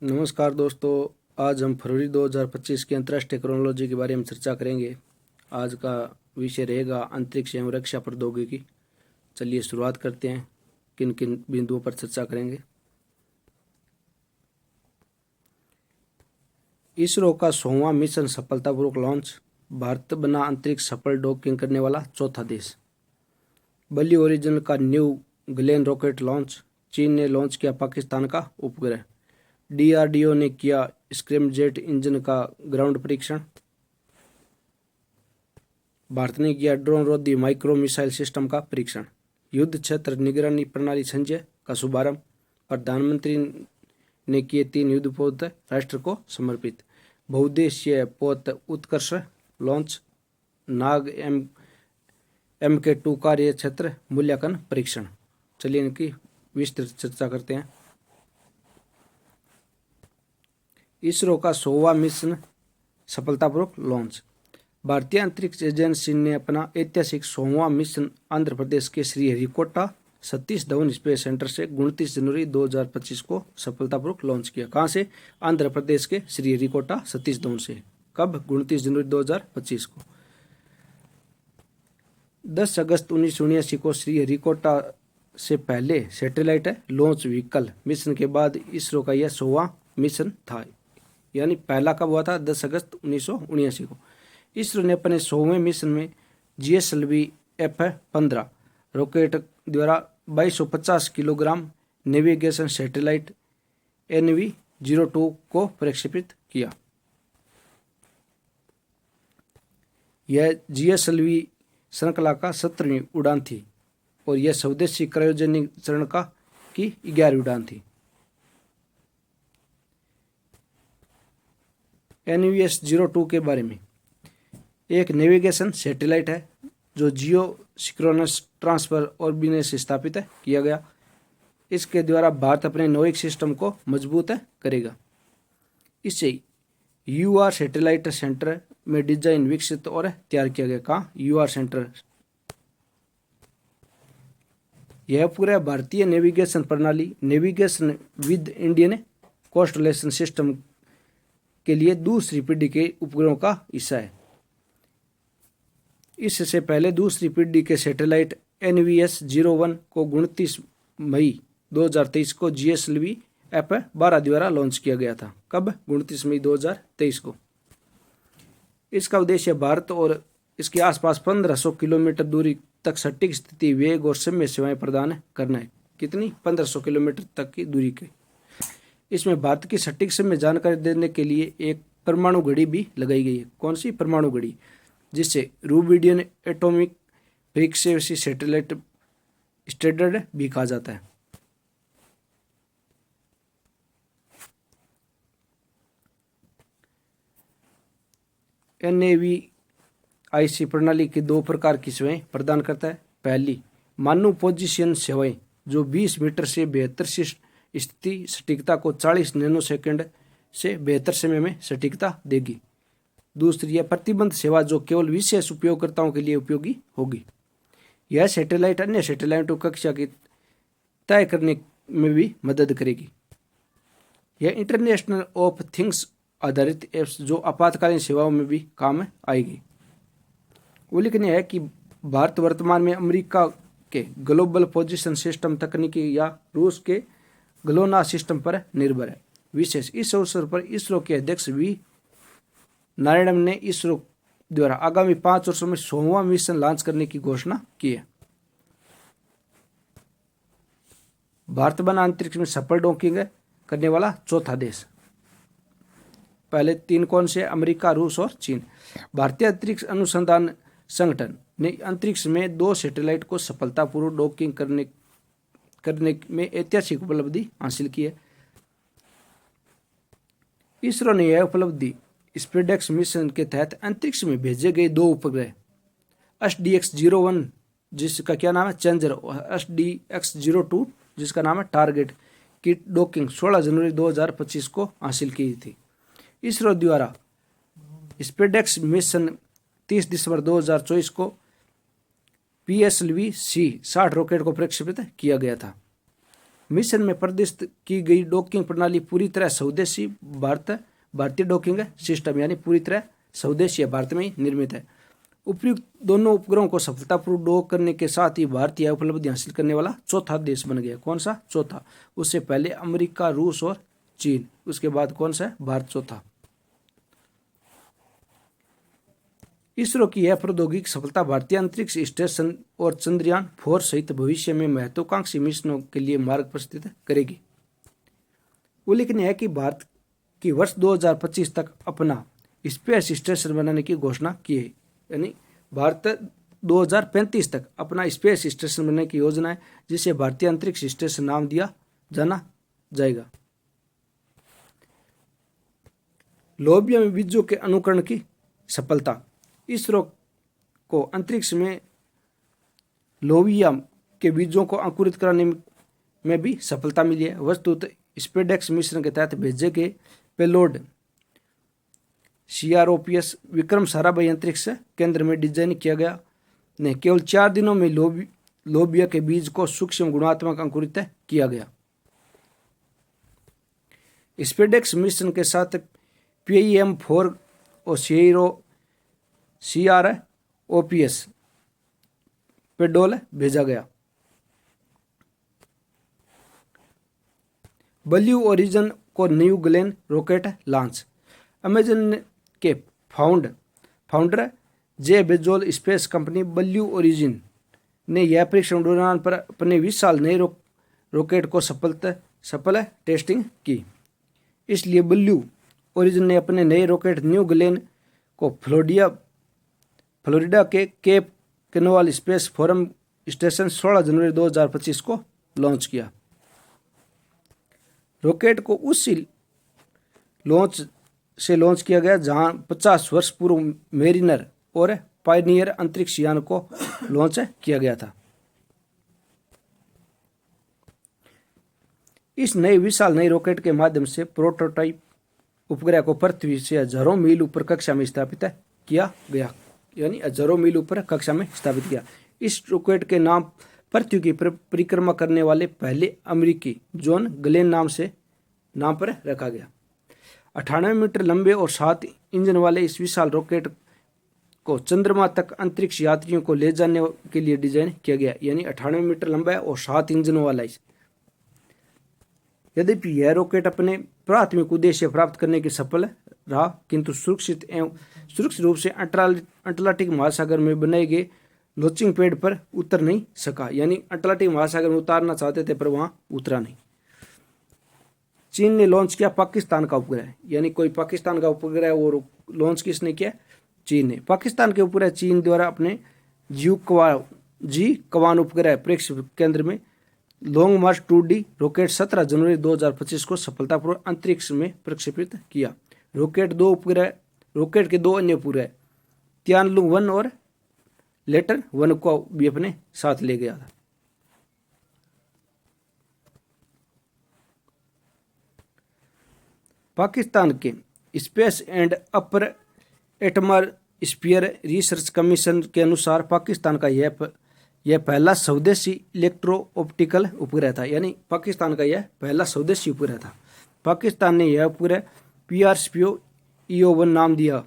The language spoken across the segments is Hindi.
नमस्कार दोस्तों, आज हम फरवरी 2025 की अंतर्राष्ट्रीय क्रोनोलॉजी के बारे में चर्चा करेंगे। आज का विषय रहेगा अंतरिक्ष एवं रक्षा प्रौद्योगिकी। चलिए शुरुआत करते हैं। किन किन बिंदुओं पर चर्चा करेंगे। इसरो का 100वां मिशन सफलतापूर्वक लॉन्च। भारत बना अंतरिक्ष सफल डॉकिंग करने वाला चौथा देश। ब्लू ओरिजिन का न्यू ग्लेन रॉकेट लॉन्च। चीन ने लॉन्च किया पाकिस्तान का उपग्रह। डीआरडीओ ने किया स्क्रैमजेट इंजन का ग्राउंड परीक्षण। भारत ने किया ड्रोन रोधी माइक्रो मिसाइल सिस्टम का परीक्षण। युद्ध क्षेत्र निगरानी प्रणाली संजय का शुभारंभ। प्रधानमंत्री ने किए 3 युद्धपोत राष्ट्र को समर्पित। बहुउद्देशीय पोत उत्कर्ष लॉन्च। नाग MK2 कार्य क्षेत्र मूल्यांकन परीक्षण। चलिए इनकी विस्तृत चर्चा करते हैं। इसरो का 100वां मिशन सफलतापूर्वक लॉन्च। भारतीय अंतरिक्ष एजेंसी ने अपना ऐतिहासिक 100वां मिशन आंध्र प्रदेश के श्रीहरिकोटा सतीश धवन स्पेस सेंटर से 29 जनवरी 2025 को सफलतापूर्वक लॉन्च किया। कहाँ से? आंध्र प्रदेश के श्रीहरिकोटा सतीश धवन से। कब? 29 जनवरी 2025 को। 10 अगस्त 1979 को श्रीहरिकोटा से पहले सैटेलाइट लॉन्च व्हीकल मिशन के बाद इसरो का यह 100वां मिशन था। यानी पहला कब हुआ था? 10 अगस्त 1979 को। इसरो ने अपने 100वें मिशन में GSLV F-15 रॉकेट द्वारा 2250 किलोग्राम नेविगेशन सैटेलाइट NV-02 को प्रक्षेपित किया। यह GSLV श्रृंखला का 17वीं उड़ान थी और यह स्वदेशी क्रायोजेनिक चरण की 11वीं उड़ान थी। NVS-02 के बारे में, एक नेविगेशन सैटेलाइट है जो जियो सिंक्रोनस ट्रांसफर ऑर्बिट से स्थापित किया गया। इसके द्वारा भारत अपने नौविक सिस्टम को मजबूत करेगा। इसे UR सैटेलाइट सेंटर में डिजाइन विकसित और तैयार किया गया। कहाँ? UR centre. यह पूरा भारतीय नेविगेशन प्रणाली navigation with Indian constellation system के लिए दूसरी पीढ़ी के उपग्रहों का हिस्सा है। इससे पहले दूसरी पीढ़ी के सैटेलाइट NVS-01 को 29 मई 2023 को GSLV F-12 द्वारा लॉन्च किया गया था। कब? 29 मई 2023 को। इसका उद्देश्य भारत और इसके आसपास 1500 किलोमीटर दूरी तक सटीक स्थिति, वेग और समय सेवाएं प्रदान करना है। कितनी? 1500 किलोमीटर तक की दूरी के। इसमें भारत की सटीक समय जानकारी देने के लिए एक परमाणु घड़ी भी लगाई गई है। कौन सी? परमाणु घड़ी, जिसे रूबिडियन एटॉमिक फ्रीक्वेंसी सैटेलाइट स्टैंडर्ड भी कहा जाता है। NAVIC प्रणाली की 2 प्रकार की सेवाएं प्रदान करता है। पहली, मानव पोजीशन सेवाएं जो 20 मीटर से बेहतर स्थिति सटीकता को 40 नैनोसेकंड से बेहतर समय में सटीकता देगी। दूसरी है प्रतिबंध सेवा जो केवल विशेष उपयोगकर्ताओं के लिए उपयोगी होगी। यह सैटेलाइट अन्य सैटेलाइटों कक्षा की तय करने में भी मदद करेगी। यह इंटरनेशनल ऑफ थिंग्स आधारित एप्स जो आपातकालीन सेवाओं में भी काम आएगी। उल्लेखनीय है कि भारत वर्तमान में अमेरिका के ग्लोबल पोजीशन सिस्टम तकनीकी या रूस के ग्लोनास सिस्टम पर निर्भर है। विशेष इस अवसर पर इसरो के अध्यक्ष V नारायणन ने इसरो द्वारा आगामी 5 वर्षों में 100वां मिशन लॉन्च करने की घोषणा की है। भारत बना अंतरिक्ष में सफल डॉकिंग करने वाला चौथा देश। पहले 3 कौन से? अमेरिका, रूस और चीन। भारतीय अंतरिक्ष अनुसंधान संगठन ने अंतरिक्ष में 2 सैटेलाइट को सफलतापूर्वक डॉकिंग करने में ऐतिहासिक उपलब्धि हासिल की है। इसरो ने यह उपलब्धि स्पेडेक्स मिशन के तहत अंतरिक्ष में भेजे गए 2 उपग्रह SDX-01 जिसका क्या नाम है? चेंजर, और SDX-02 जिसका नाम है टारगेट की डॉकिंग 16 जनवरी 2025 को हासिल की थी। इसरो द्वारा स्पेडेक्स मिशन 30 दिसंबर 2024 को PSLV-C 60 रॉकेट को प्रक्षेपित किया गया था। मिशन में प्रदर्शित की गई डॉकिंग प्रणाली पूरी तरह स्वदेशी भारतीय डॉकिंग सिस्टम यानी पूरी तरह स्वदेशी भारत में ही निर्मित है। उपयुक्त दोनों उपग्रहों को सफलतापूर्वक डॉक करने के साथ ही भारत यह उपलब्धि हासिल करने वाला चौथा देश बन गया। कौन सा? चौथा। उससे पहले अमेरिका, रूस और चीन, उसके बाद कौन सा है? भारत चौथा। इसरो की यह प्रौद्योगिकी सफलता भारतीय अंतरिक्ष स्टेशन और चंद्रयान 4 सहित भविष्य में महत्वाकांक्षी मिशनों के लिए मार्ग प्रशस्त करेगी। उल्लेखनीय है कि भारत की वर्ष 2025 तक अपना स्पेस स्टेशन बनाने की घोषणा की है, यानी भारत 2035 तक अपना स्पेस स्टेशन बनाने की योजना है, जिसे भारतीय अंतरिक्ष स्टेशन नाम दिया जाना जाएगा। लोबिया में बीजों के अनुकरण की सफलता। इसरो को अंतरिक्ष में लोबिया के बीजों को अंकुरित कराने में भी सफलता मिली है। वस्तुतः स्पेडेक्स मिशन के तहत भेजे गए पेलोड CROPS विक्रम साराभाई अंतरिक्ष केंद्र में डिजाइन किया गया ने केवल 4 दिनों में लोबिया के बीज को सूक्ष्म गुणात्मक अंकुरित किया गया। स्पेडेक्स मिशन के साथ PIM-4 और CROPS पेडोल भेजा गया। ब्लू ओरिजिन को new Glenn rocket launch. Amazon के फाउंडर जे बेजोल स्पेस कंपनी ब्लू ओरिजिन ने यह परीक्षण उड़ान पर अपने 20 साल नए रॉकेट को सफल टेस्टिंग की। इसलिए ब्लू ओरिजिन ने अपने नए रॉकेट न्यू ग्लेन को फ्लोरिडा के केप कैनावल स्पेस फोरम स्टेशन 16 जनवरी 2025 को लॉन्च किया। रॉकेट को उसी लॉन्च किया गया जहां 50 वर्ष पूर्व मेरिनर और पायनियर अंतरिक्ष यान को लॉन्च किया गया था। इस नए विशाल नए रॉकेट के माध्यम से प्रोटोटाइप उपग्रह को पृथ्वी से हजारों मील ऊपर कक्षा में स्थापित किया गया, यानी हजारों मील ऊपर कक्षा में स्थापित किया। इस रॉकेट के नाम पृथ्वी की परिक्रमा करने वाले पहले अमेरिकी जॉन ग्लेन नाम पर रखा गया। 98 मीटर लंबे और 7 इंजन वाले इस विशाल रॉकेट को चंद्रमा तक अंतरिक्ष यात्रियों को ले जाने के लिए डिजाइन किया गया, यानी 98 मीटर लंबा है और 7 इंजनों वाला है। यद्यपि यह रॉकेट अपने प्राथमिक उद्देश्य प्राप्त करने की सफल रहा, किंतु सुरक्षित रूप से अटलांटिक महासागर में बनाए गए लॉन्चिंग पैड पर उतर नहीं सका, यानी अटलांटिक महासागर में उतारना चाहते थे पर वहां उतरा नहीं। चीन ने लॉन्च किया पाकिस्तान का उपग्रह, यानी कोई पाकिस्तान का उपग्रह और लॉन्च किसने किया? चीन ने। पाकिस्तान के उपग्रह चीन द्वारा अपने जी कवान उपग्रह प्रेक्षण केंद्र में लॉन्ग मार्च 2D रॉकेट 17 जनवरी 2025 को सफलतापूर्वक अंतरिक्ष में प्रक्षेपित किया। रॉकेट के 2 अन्य उपग्रह तियानलुंग 1 और लेटर 1 को भी अपने साथ ले गया था। पाकिस्तान के space and upper atmosphere research commission के अनुसार पाकिस्तान का यह पहला स्वदेशी इलेक्ट्रो ऑप्टिकल उपग्रह था, यानी पाकिस्तान का यह पहला स्वदेशी उपग्रह था। पाकिस्तान ने यह उपग्रह PRSPO EO-1 नाम दिया।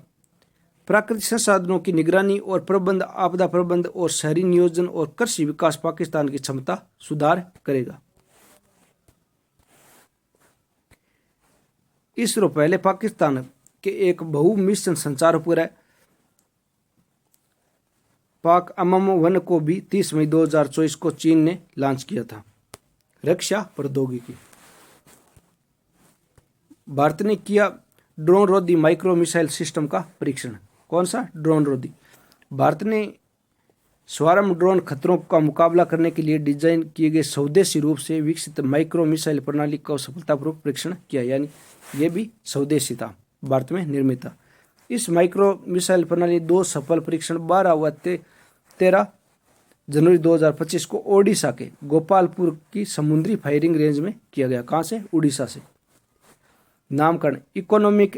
प्राकृतिक संसाधनों की निगरानी और प्रबंध, आपदा प्रबंध और शहरी नियोजन और कृषि विकास पाकिस्तान की क्षमता सुधार करेगा। इसरो पहले पाकिस्तान के एक बहु मिशन संचार उपग्रह पाक अमम-1 को भी 30 मई 2024 को चीन ने लॉन्च किया था। रक्षा प्रौद्योगिकी। भारत ने किया ड्रोन रोधी माइक्रो मिसाइल सिस्टम का परीक्षण। कौन सा? ड्रोन रोधी। भारत ने स्वारम ड्रोन खतरों का मुकाबला करने के लिए डिजाइन किए गए स्वदेशी रूप से विकसित माइक्रो मिसाइल प्रणाली का सफलतापूर्वक परीक्षण किया, यानी यह भी स्वदेशी था, भारत में निर्मित था। इस माइक्रो मिसाइल प्रणाली 2 सफल परीक्षण 12 व 13 जनवरी 2025 को ओडिशा के गोपालपुर की समुद्री फायरिंग रेंज में किया गया। कहाँ से? उड़ीसा से। नामकरण इकोनॉमिक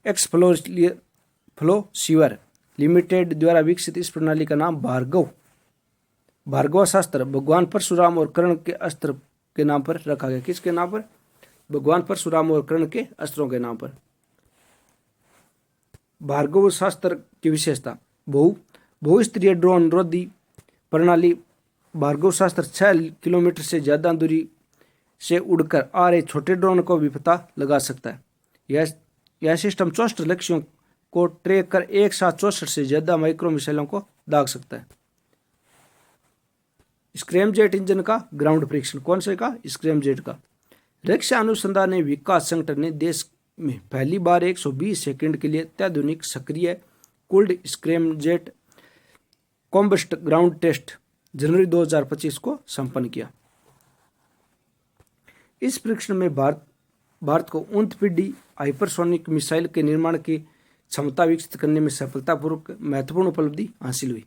एक्सप्लोसिवर लिमिटेड द्वारा विकसित इस प्रणाली का नाम भार्गवास्त्र भगवान परशुराम और कर्ण के अस्त्र के नाम पर रखा गया। किसके नाम पर? भगवान परशुराम और कर्ण के अस्त्रों के नाम पर। भार्गव शास्त्र की विशेषता। बहुस्तरीय ड्रोन रोधी प्रणाली भार्गव शास्त्र 6 किलोमीटर से ज्यादा दूरी से उड़कर आ रहे छोटे ड्रोन को भी पता लगा सकता है। यह सिस्टम 64 लक्ष्यों को ट्रैक कर एक साथ 64 से ज्यादा माइक्रो मिसाइलों को दाग सकता है। स्क्रैमजेट इंजन का ग्राउंड परीक्षण। कौन से का? स्क्रैमजेट का। रक्षा अनुसंधान एवं विकास संगठन ने देश में पहली बार 120 सेकंड के लिए अत्याधुनिक सक्रिय कूल्ड स्क्रैमजेट कॉम्बस्ट ग्राउंड टेस्ट जनवरी 2025 को संपन्न किया। इस परीक्षण में भारत को 9वीं पीढ़ी हाइपरसोनिक मिसाइल के निर्माण की क्षमता विकसित करने में सफलतापूर्वक महत्वपूर्ण उपलब्धि हासिल हुई।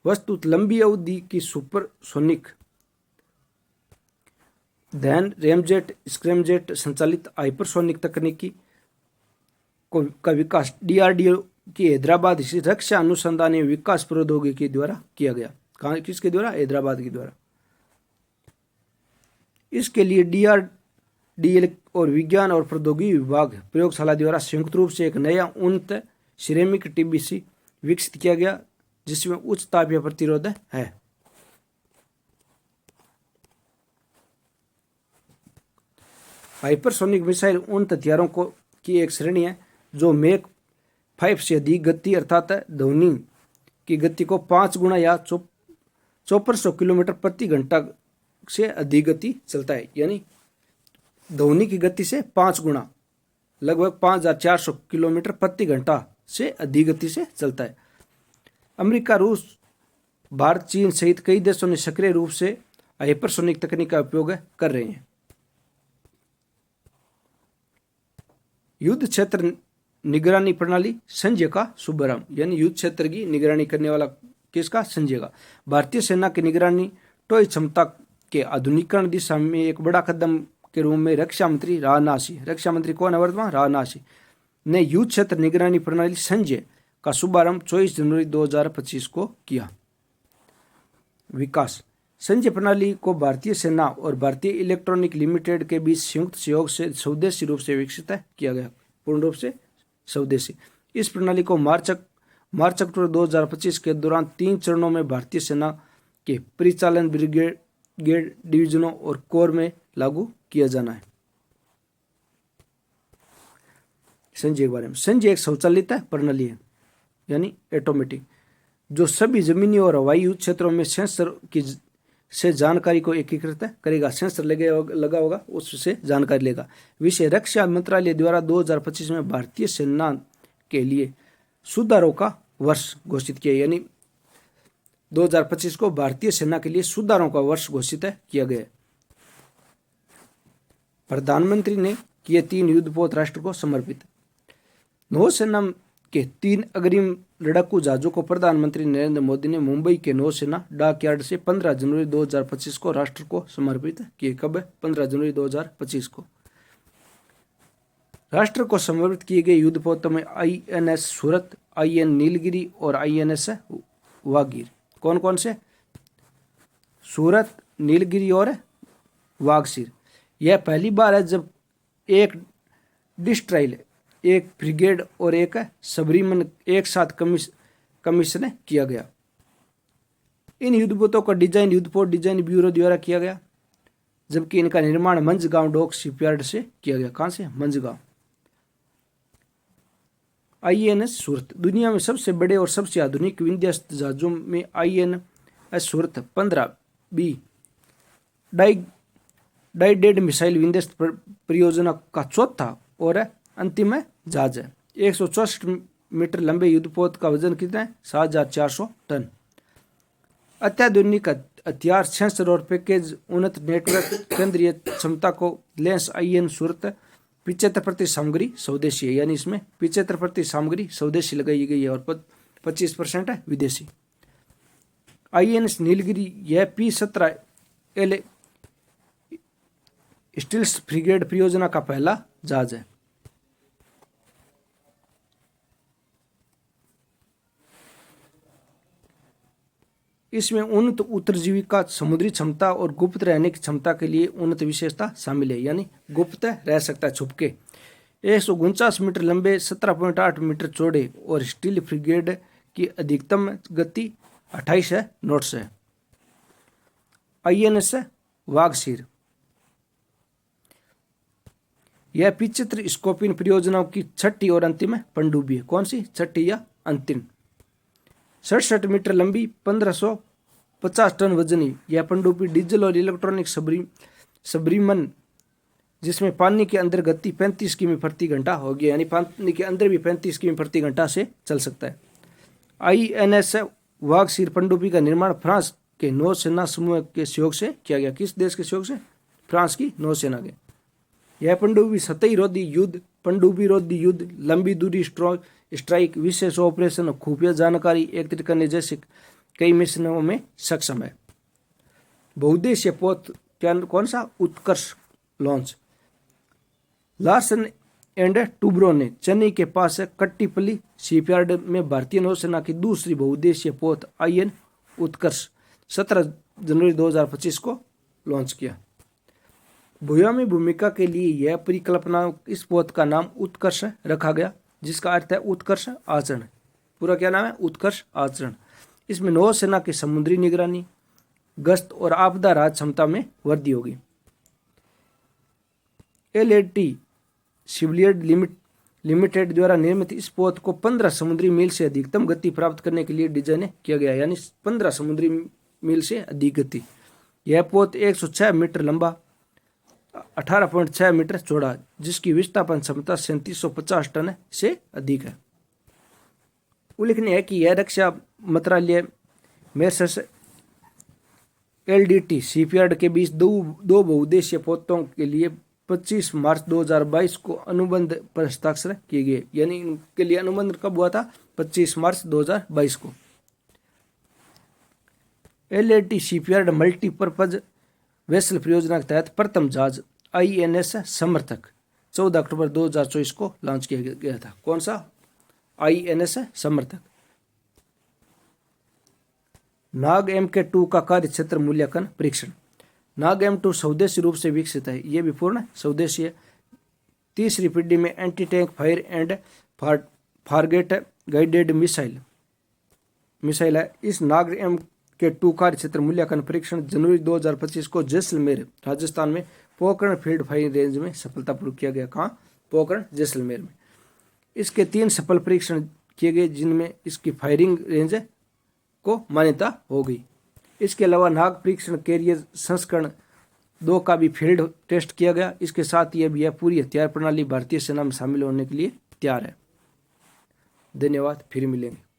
वस्तुत लंबी अवधि की सुपरसोनिक ध्यान रैमजेट स्क्रैमजेट संचालित हाइपरसोनिक तकनीकी का विकास डीआरडीओ की हैदराबाद स्थित रक्षा अनुसंधान एवं विकास प्रौद्योगिकी द्वारा किया गया। कहाँ? किसके द्वारा? हैदराबाद के द्वारा। इसके लिए डीआरडीएल और विज्ञान और प्रौद्योगिकी विभाग प्रयोगशाला द्वारा संयुक्त रूप से एक नया उन्नत सिरेमिक टीबीसी विकसित किया गया जिसमें उच्च तापीय प्रतिरोध है। हाइपरसोनिक मिसाइल उन हथियारों की एक श्रेणी है जो मैक 5 से अधिक गति अर्थात ध्वनि की गति को 5 गुना या 5400 किलोमीटर प्रति घंटा से अधिक गति चलता है। यानी ध्वनि की गति से 5 गुना लगभग 5400 किलोमीटर प्रति घंटा से अधिक गति से चलता है। अमेरिका, रूस, भारत, चीन सहित कई देशों ने सक्रिय रूप से हाइपरसोनिक तकनीक का उपयोग कर रहे हैं। युद्ध क्षेत्र निगरानी प्रणाली संजय का शुभारंभ। यानी युद्ध क्षेत्र की निगरानी करने वाला किसका? संजय का। भारतीय सेना की निगरानी टोय क्षमता के आधुनिकीकरण दिशा में एक बड़ा कदम के रूप में रक्षा मंत्री राजनाथ सिंह, रक्षा मंत्री कौन है वर्तमान? राजनाथ सिंह ने युद्ध क्षेत्र निगरानी प्रणाली संजय का शुभारंभ 24 जनवरी 2025 को किया। विकास। संजय प्रणाली को भारतीय सेना और भारतीय इलेक्ट्रॉनिक लिमिटेड के बीच संयुक्त सहयोग से स्वदेशी रूप से विकसित किया गया। पूर्ण रूप से स्वदेशी। इस प्रणाली को मार्च अक्टूबर 2025 के दौरान 3 चरणों में भारतीय सेना के परिचालन ब्रिगेड डिवीजनों और कोर में लागू किया जाना है। संजय के बारे में। संजय एक स्वचालित प्रणाली है यानी ऑटोमेटिक जो सभी जमीनी और हवाई युद्ध क्षेत्रों में सेंसर की से जानकारी को एकीकृत करेगा। सेंसर लगा होगा उससे जानकारी लेगा। विषय रक्षा मंत्रालय द्वारा 2025 में भारतीय सेना के लिए सुधारों का वर्ष घोषित किया। यानी 2025 को भारतीय सेना के लिए सुधारों का वर्ष घोषित किया गया। प्रधानमंत्री ने किए 3 युद्धपोत राष्ट्र को समर्पित। नौसेना के 3 अग्रिम लड़ाकू जहाजों को प्रधानमंत्री नरेंद्र मोदी ने मुंबई के नौसेना डॉकयार्ड से 15 जनवरी 2025 को राष्ट्र को समर्पित किए। कब? 15 जनवरी 2025 को। राष्ट्र को समर्पित किए गए युद्धपोतों में INS सूरत, IN नीलगिरी और INS वागीर। कौन कौन से? सूरत, नीलगिरी और वागसीर। यह पहली बार है जब एक डिस्ट्रॉयल, एक ब्रिगेड और एक सबरीमन एक साथ कमीशन किया गया। इन युद्धपोतों का डिजाइन युद्धपोत डिजाइन ब्यूरो द्वारा किया गया जबकि इनका निर्माण मंझगांव डॉक शिपयार्ड से किया गया। कहां से? मंझगांव। INS सूरत दुनिया में सबसे बड़े और सबसे आधुनिक विध्वंसक जहाजों में INS सूरत 15B डाइडेड मिसाइल विध्वंसक परियोजना का चौथा और अंतिम जहाज है। 164 मीटर लंबे युद्धपोत का वजन कितना है? 7400 टन। अत्याधुनिक हथियार, सेंसर और पैकेज, उन्नत नेटवर्क, केंद्रीय क्षमता को लेंस IN सूरत 75% सामग्री स्वदेशी है। यानी इसमें 75% सामग्री स्वदेशी लगाई गई है और 25% है विदेशी। INS नीलगिरी यह P-17L स्टील्स फ्रिगेट परियोजना का पहला जहाज है। इसमें उन्नत उत्तरजीविका, समुद्री क्षमता और गुप्त रहने की क्षमता के लिए उन्नत विशेषता शामिल है, यानी गुप्त रह सकता है छुपके। 149 मीटर लंबे, 17.8 मीटर चौड़े और स्टील फ्रिगेट की अधिकतम गति 28 नॉट्स है। INS वाघसीर, यह 75 स्कोपिन परियोजनाओं की छठी और अंतिम पनडुब्बी है। कौन सी? छठी या अंतिम। 67 मीटर लंबी, 1550 टन वजनी यह पनडुब्बी डीजल और इलेक्ट्रॉनिक सबमरीन जिसमें पानी के अंदर गति 35 किमी प्रति घंटा होगी, यानी पानी के अंदर भी 35 किमी प्रति घंटा से चल सकता है। INS वाघसीर पनडुब्बी का निर्माण फ्रांस के नौसेना समूह के सहयोग से किया गया। किस देश के सहयोग से? फ्रांस की नौसेना के। यह पनडुब्बी सतही रोधी युद्ध, पनडुब्बी रोधी युद्ध, लंबी दूरी स्ट्राइक, विशेष ऑपरेशन और खुफिया जानकारी एकत्रित करने जैसे कई मिशनों में सक्षम है। बहुउद्देशीय पोत कौन सा? उत्कर्ष लॉन्च। लार्सन एंड टूब्रो ने चेन्नई के पास कट्टीपल्ली शिपयार्ड में भारतीय नौसेना की दूसरी बहुउद्देशीय पोत IN उत्कर्ष 17 जनवरी 2025 को लॉन्च किया। भूयामी भूमिका के लिए यह परिकल्पना, इस पोत का नाम उत्कर्ष रखा गया, जिसका अर्थ है उत्कर्ष आचरण। पूरा क्या नाम है? उत्कर्ष आचरण। इसमें नौसेना की समुद्री निगरानी, गश्त और आपदा राहत क्षमता में वृद्धि होगी। LAT शिवलियर्ड लिमिटेड द्वारा निर्मित इस पोत को 15 समुद्री मील से अधिकतम गति प्राप्त करने के लिए डिजाइन किया गया, यानी 15 समुद्री मील से अधिक गति। यह पोत 106 मीटर लंबा, 18.6 मीटर चौड़ा, जिसकी विस्थापन क्षमता 3750 टन से अधिक है। उल्लेखनीय है कि यह रक्षा मंत्रालय मेसर्स LDT शिपयार्ड के बीच दो बहुउद्देशीय पोतों के लिए 25 मार्च 2022 को अनुबंध पर हस्ताक्षर किए गए, यानी इनके लिए अनुबंध कब हुआ था? 25 मार्च 2022 को। LAT शिपयार्ड मल्टीपर्पज वेसल परियोजना के तहत प्रथम जहाज INS समर्थक 14 अक्टूबर 2024 को लॉन्च किया गया था। कौन सा? INS समर्थक। नाग MK2 का कार्य क्षेत्र मूल्यांकन परीक्षण। नाग M2 स्वदेशी रूप से विकसित है, यह भी पूर्ण स्वदेशी है। तीसरी पीढ़ी में anti tank fire and forget guided missile है। इस नाग MK2 कार्य क्षेत्र मूल्यांकन परीक्षण जनवरी 2025 को जैसलमेर राजस्थान में पोखरण फील्ड फायरिंग रेंज में सफलतापूर्वक किया गया। कहाँ? पोखरण जैसलमेर में। इसके 3 सफल परीक्षण किए गए, जिनमें इसकी फायरिंग रेंज को मान्यता हो गई। इसके अलावा नाग परीक्षण कैरियर संस्करण 2 का भी फील्ड टेस्ट किया गया। इसके साथ यह पूरी हथियार प्रणाली भारतीय सेना में शामिल होने के लिए तैयार है। धन्यवाद, फिर मिलेंगे।